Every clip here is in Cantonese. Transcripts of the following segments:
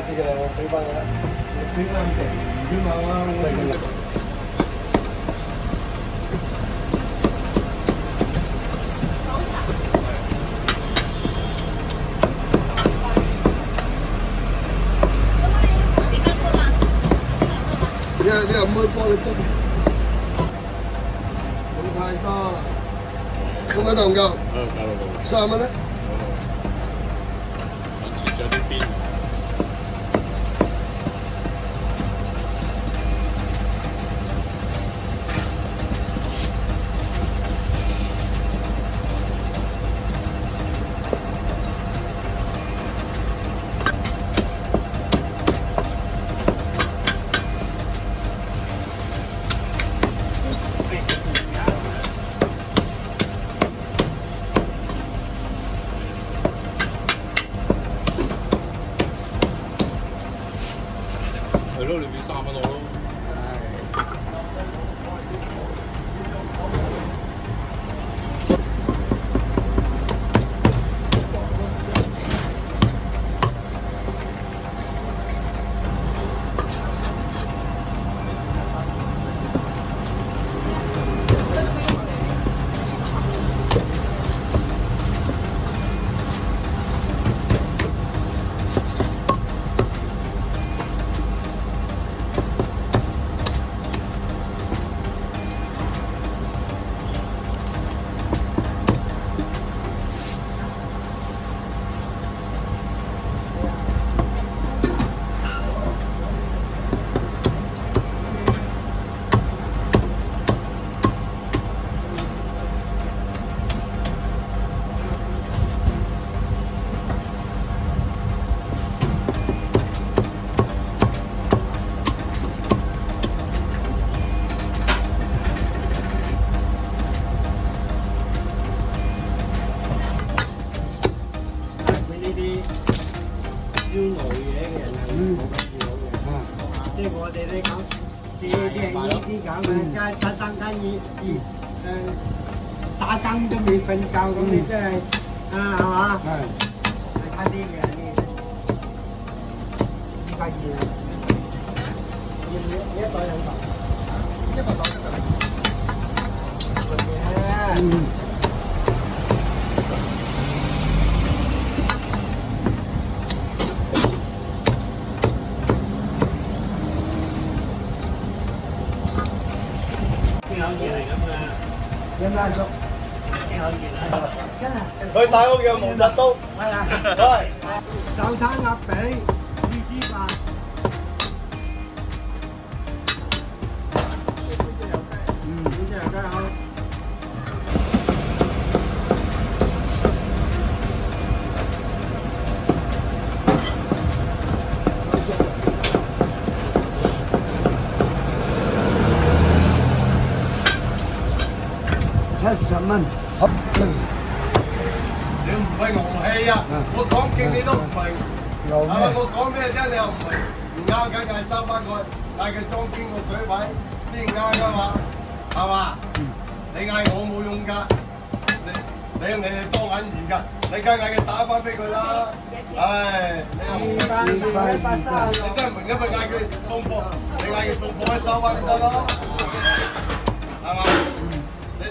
次嘅我俾翻佢，俾翻佢，唔知嘛？你又唔可以幫你叮，咁太多，咁喺度唔夠，30蚊咧？切咗啲邊。係咯，你俾3蚊我咯。要熬嘢嘅人係冇咁好嘅，即係我哋呢咁，呢啲咁嘅，加3更打更都未瞓覺咁，你真係係嘛？係差啲嘅呢，220，一袋兩袋，100袋1袋。有咩熟？真係。佢大屋有毛澤東。係啊。係。早餐鴨髀、魚絲飯。本隻油雞好。70蚊，好。你唔係牛氣啊！我講勁你都唔明，係咪？我講咩啫？你又唔明，唔啱梗係收翻佢，嗌佢裝邊個水位先啱噶嘛？係嘛？你嗌我冇用㗎，你係多眼緣㗎，你梗係嗌佢打翻俾佢啦。唉，你又唔明，你真係明因為嗌佢送貨，你嗌佢送貨去收翻就得咯，係嘛？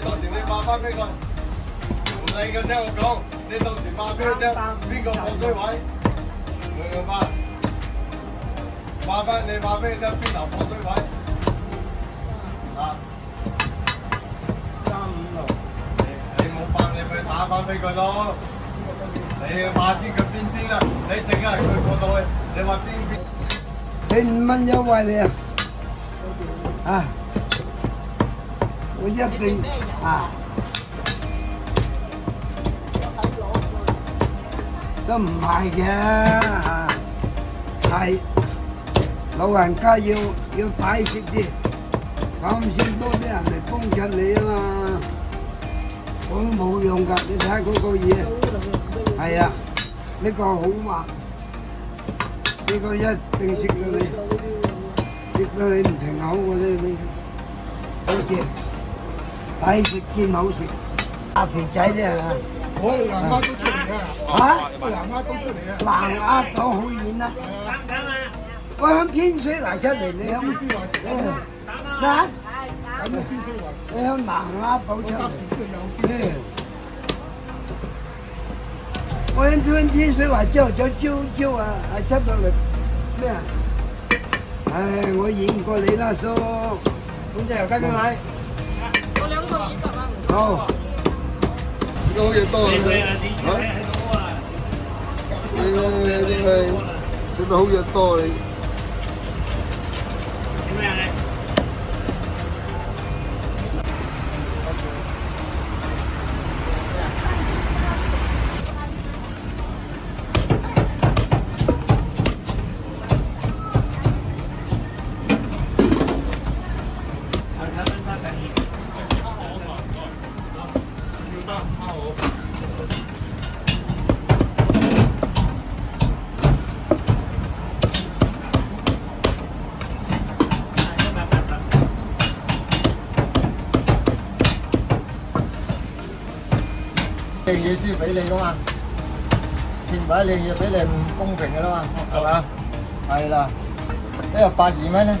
到時你話翻俾佢，唔理嘅聽我講，你到時話俾佢聽邊個放水位，明唔明白？話翻你話俾佢聽邊頭放水位，啊356，你冇辦你咪打翻俾佢咯，你話知佢邊啦，你淨係佢嗰度去，你話邊？俾5蚊優惠你啊！我一定都唔係嘅，係老人家要擺設啲，咁先多啲人嚟幫襯你啊嘛。我都冇用㗎，你睇下嗰個嘢，係啊，呢個好滑，呢個一定食到你唔停口嗰啲你，好似。抵食兼好食，阿肥仔啲係嘛？我哋南丫都出嚟啊！嚇，南丫都出嚟啊！南丫島好遠啦。我響天水圍出嚟，你響咩？你響南丫島出嚟。我響天水圍朝朝啊，係出到嚟咩啊？唉，我演過你啦，叔。咁隻油雞邊位？好。食得好嘢多啊！食得好嘢多你。靚嘢先俾你噶嘛，前排靚嘢俾你唔公平噶啦嘛，係嘛？係啦，呢個82蚊咧。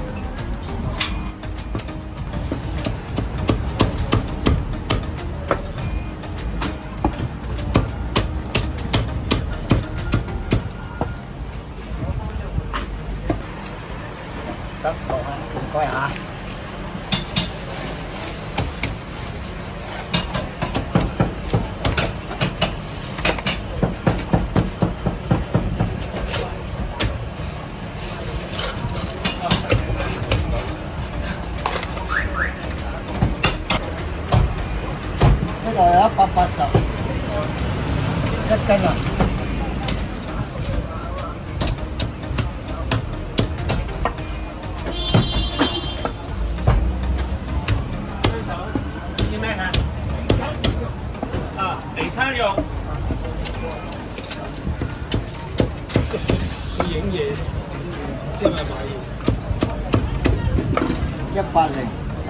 得，好啊，唔該嚇。呢度有180一斤啊！地餐肉，影嘢，即係買嘢。180，係。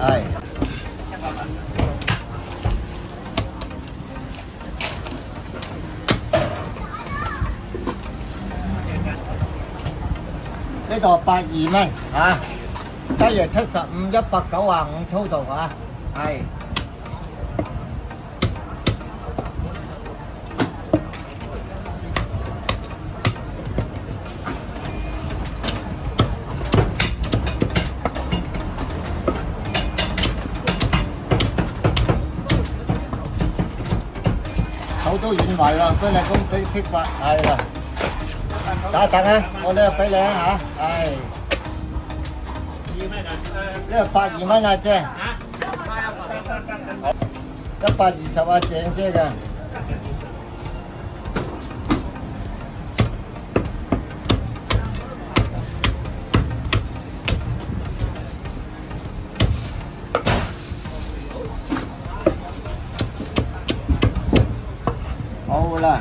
呢度82蚊嚇，雞翼75，195 total 嚇，係。好多軟埋啦，俾你咁剔法，係啦。等一等啊，我呢個俾你啊嚇，係。呢個82蚊啊姐，120啊鄭姐嘅。好啦。